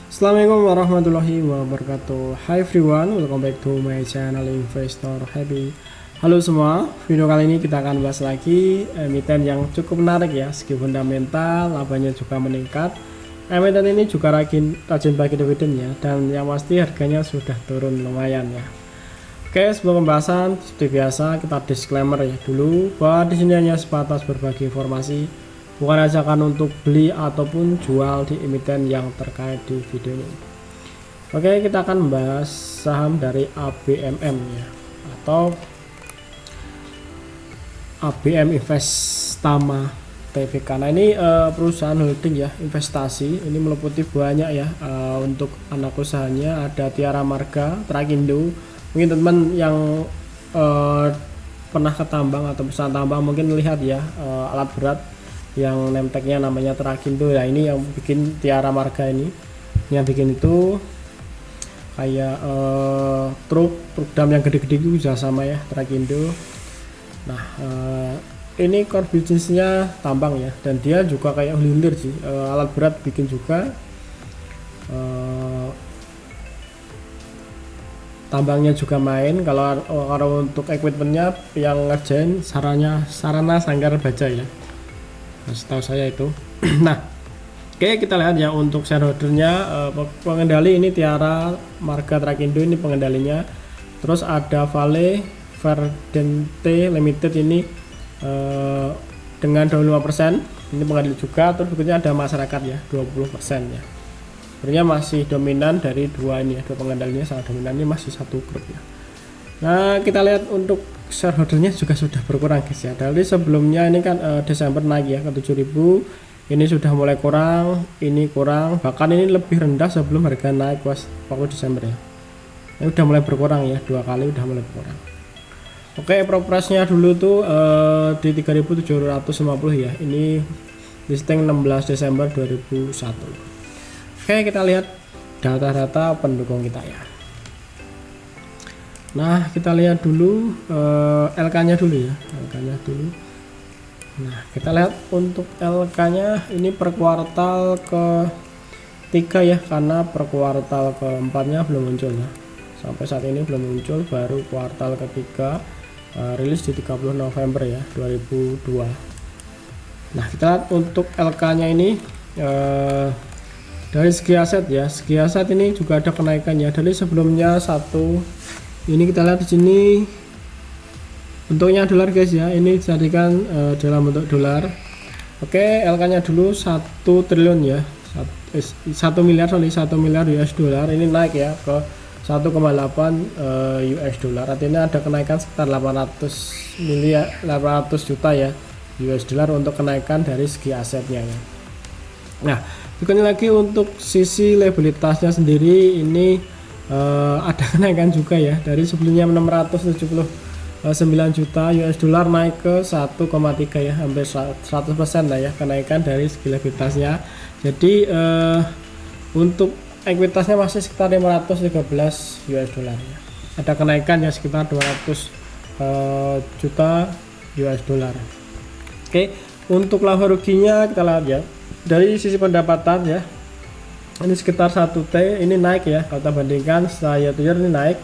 Assalamualaikum warahmatullahi wabarakatuh. Hi everyone, welcome back to my channel Investor Happy. Halo semua, video kali ini kita akan bahas lagi emiten yang cukup menarik ya. Segi fundamental, labanya juga meningkat. Emiten ini juga rajin bagi dividen ya, dan yang pasti harganya sudah turun lumayan ya. Oke, sebelum pembahasan seperti biasa kita disclaimer ya dulu bahwa di sini hanya sebatas berbagi informasi, bukan ajakan untuk beli ataupun jual di emiten yang terkait di video ini. Oke, kita akan membahas saham dari ABMM ya, atau ABM Investama Tbk. Nah ini perusahaan holding ya, investasi. Ini meliputi banyak ya, untuk anak usahanya ada Tiara Marga, Trakindo. Mungkin teman-teman yang pernah ke tambang atau perusahaan tambang mungkin lihat ya, alat berat yang name tag-nya namanya Trakindo ya. Ini yang bikin Tiara Marga, ini yang bikin itu kayak truk dam yang gede-gede itu bisa sama ya, Trakindo. Nah ini core bisnisnya tambang ya, dan dia juga kayak hilinder sih, alat berat bikin juga, tambangnya juga main. Kalau untuk equipmentnya yang ngerjain sarana sanggar baja ya, setahu saya itu. Nah oke, kita lihat ya untuk shareholdernya, pengendali ini Tiara Marga Trakindo ini pengendalinya. Terus ada Vale Verdente Limited ini dengan 25%, ini pengendali juga. Terus berikutnya ada masyarakat ya 20% ya. Sebenarnya masih dominan dari dua ini ya, dua pengendalinya sangat dominan, ini masih satu grup ya. Nah kita lihat untuk shareholdernya juga sudah berkurang guys ya. Dari sebelumnya ini kan Desember naik ya ke 7.000, ini sudah mulai kurang, ini kurang, bahkan ini lebih rendah sebelum harga naik waktu Desember ya. Ini udah mulai berkurang ya, dua kali udah mulai berkurang. Oke, progresnya dulu tuh di 3.750 ya. Ini listing 16 Desember 2001. Oke, kita lihat data-data pendukung kita ya. Nah, kita lihat dulu LK-nya dulu ya, LK-nya dulu. Nah, kita lihat untuk LK-nya ini per kuartal ke-3 ya, karena per kuartal ke-4-nya belum muncul ya. Sampai saat ini belum muncul, baru kuartal ke-3 rilis di 30 November ya 2002. Nah, kita lihat untuk LK-nya ini dari segi aset ya. Segi aset ini juga ada kenaikan ya, dari sebelumnya ini kita lihat di sini bentuknya dolar guys ya, ini dijadikan dalam bentuk dolar. Oke, LK-nya dulu 1 triliun ya, 1 miliar US dollar, ini naik ya ke 1,8 US dollar, artinya ada kenaikan sekitar 800 juta ya US dollar untuk kenaikan dari segi asetnya ya. Nah berikutnya lagi untuk sisi liabilitasnya sendiri, ini ada kenaikan juga ya, dari sebelumnya 679 juta US dollar naik ke 1,3 ya, hampir 100% lah ya kenaikan dari segi liabilitasnya. Jadi untuk ekuitasnya masih sekitar 513 US dollar ya. Ada kenaikan ya sekitar 200 juta US dollar. Oke, untuk laba ruginya kita lihat ya. Dari sisi pendapatan ya, ini sekitar 1T, ini naik ya. Kalau kita bandingkan saya ini naik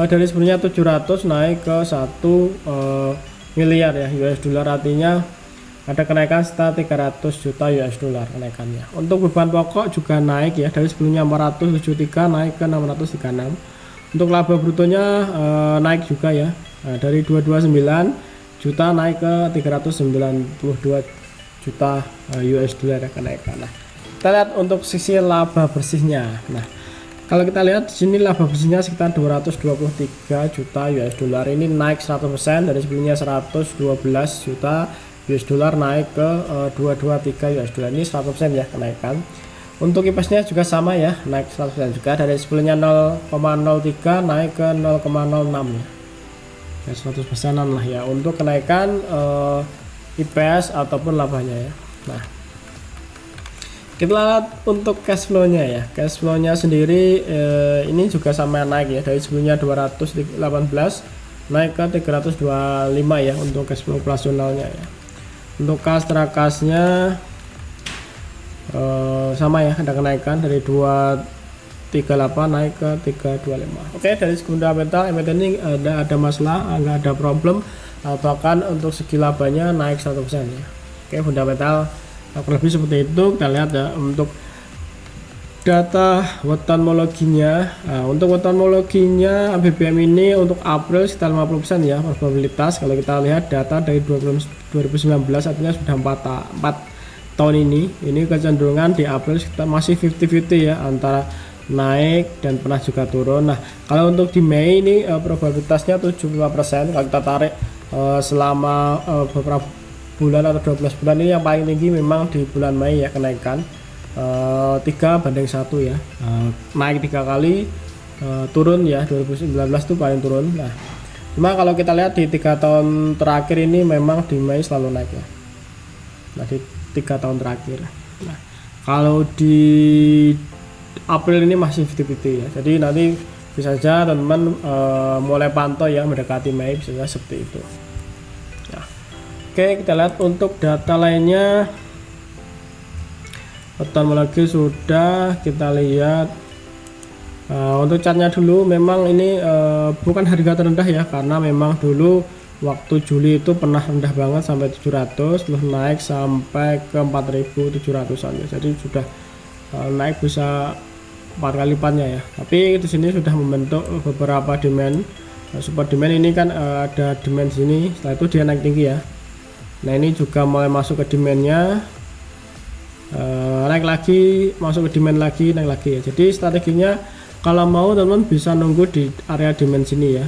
dari sebelumnya 700 naik ke 1 miliar ya US dollar, artinya ada kenaikan sekitar 300 juta US dollar kenaikannya. Untuk beban pokok juga naik ya, dari sebelumnya 473 naik ke 636. Untuk laba brutonya naik juga ya, dari 229 juta naik ke 392 juta US dollar kenaikan. Nah, kita lihat untuk sisi laba bersihnya. Nah, kalau kita lihat di sini laba bersihnya sekitar 223 juta US dollar, ini naik 100% dari sebelumnya 112 juta US dollar naik ke 223 US dollar, ini 100% ya kenaikan. Untuk IPS-nya juga sama ya, naik 100% juga, dari sebelumnya 0,03 naik ke 0,06 ya, 100%an lah ya untuk kenaikan IPS ataupun labanya ya. Nah kita lihat untuk cash flow-nya ya. Cash flow-nya sendiri ini juga sama naik ya, dari sebelumnya 218 naik ke 325 ya untuk cash flow operasionalnya ya. Untuk kas Trakasnya sama ya, ada kenaikan dari 238 naik ke 325. Oke, dari segi fundamental emiten ini ada masalah, nggak ada problem, bahkan untuk segi labanya naik 100% ya. Oke, fundamental kurang lebih seperti itu. Kita lihat ya untuk data wetonmologinya. Untuk wetonmologinya BBM ini untuk April sekitar 50% ya probabilitas. Kalau kita lihat data dari 2019 artinya sudah 4 tahun ini kecenderungan di April kita masih 50-50 ya, antara naik dan pernah juga turun. Nah, kalau untuk di Mei ini probabilitasnya 75%. Kalau kita tarik selama beberapa bulan atau 12 bulan ini yang paling tinggi memang di bulan Mei ya, kenaikan 3:1 ya, naik 3 kali, turun ya 2019 itu paling turun. Nah, cuma kalau kita lihat di 3 tahun terakhir ini memang di Mei selalu naik ya. Nah, di 3 tahun terakhir. Nah, kalau di April ini masih 50-50 ya. Jadi nanti bisa saja teman-teman mulai pantau ya, mendekati Mei bisa saja seperti itu. Nah, oke, kita lihat untuk data lainnya. Wetonmologi sudah kita lihat. Untuk chartnya dulu, memang ini bukan harga terendah ya, karena memang dulu waktu Juli itu pernah rendah banget sampai 700, terus naik sampai ke 4.700-an ya. Jadi sudah naik bisa 4 kali lipatnya ya. Tapi di sini sudah membentuk beberapa demand, support demand ini kan ada demand sini, setelah itu dia naik tinggi ya. Nah, ini juga mulai masuk ke demandnya, naik lagi, masuk ke demand lagi, naik lagi ya. Jadi strateginya kalau mau teman-teman bisa nunggu di area demand sini ya.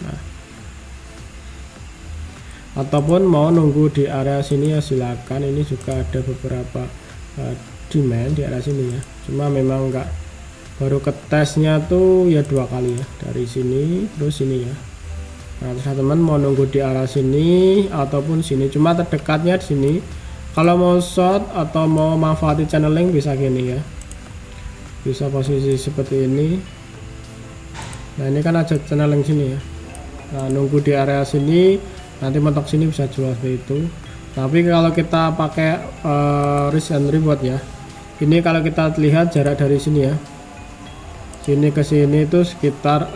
Nah, ataupun mau nunggu di area sini ya silakan. Ini juga ada beberapa demand di area sini ya, cuma memang enggak, baru ke tesnya tuh ya 2 kali ya, dari sini terus sini ya. Nah, teman-teman mau nunggu di arah sini ataupun sini, cuma terdekatnya di sini. Kalau mau short atau mau manfaatin channeling bisa gini ya, bisa posisi seperti ini. Nah, ini kan ada channeling sini ya. Nah, nunggu di area sini, nanti mentok sini bisa jual seperti itu. Tapi kalau kita pakai risk and reward ya, ini kalau kita lihat jarak dari sini ya, sini ke sini itu sekitar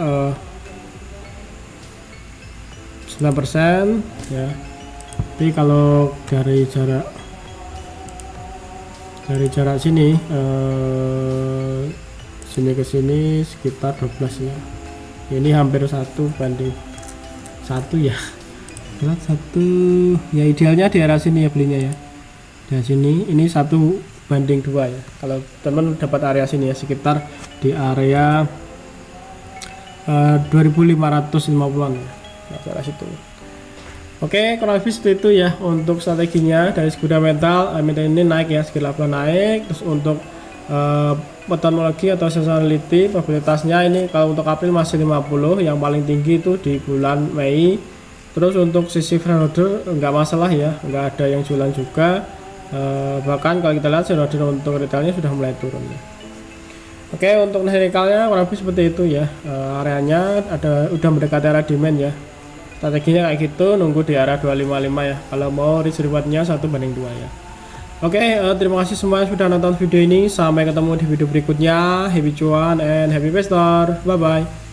9% ya. Tapi kalau dari jarak sini sini ke sini sekitar 12 ya. Ini hampir 1:1 ya. Satu ya, idealnya di arah sini ya belinya ya. Di sini ini 1:2 ya. Kalau teman dapat area sini ya, sekitar di area 2550-an ya. Nah, ke arah situ. Oke, kurang lebih seperti itu ya untuk strateginya. Dari segi fundamental emiten ini naik ya, skill up naik. Terus untuk wetonmologi atau seasonality probabilitasnya ini kalau untuk April masih 50, yang paling tinggi itu di bulan Mei. Terus untuk sisi front order enggak masalah ya, enggak ada yang jualan juga. Bahkan kalau kita lihat front order untuk retailnya sudah mulai turun ya. Oke, untuk technicalnya kurang lebih seperti itu ya. Areanya udah mendekati area demand ya. Strateginya kayak gitu, nunggu di area 255 ya. Kalau mau risk rewardnya 1:2 ya. Oke, terima kasih semua yang sudah nonton video ini. Sampai ketemu di video berikutnya. Happy cuan and happy investor. Bye bye.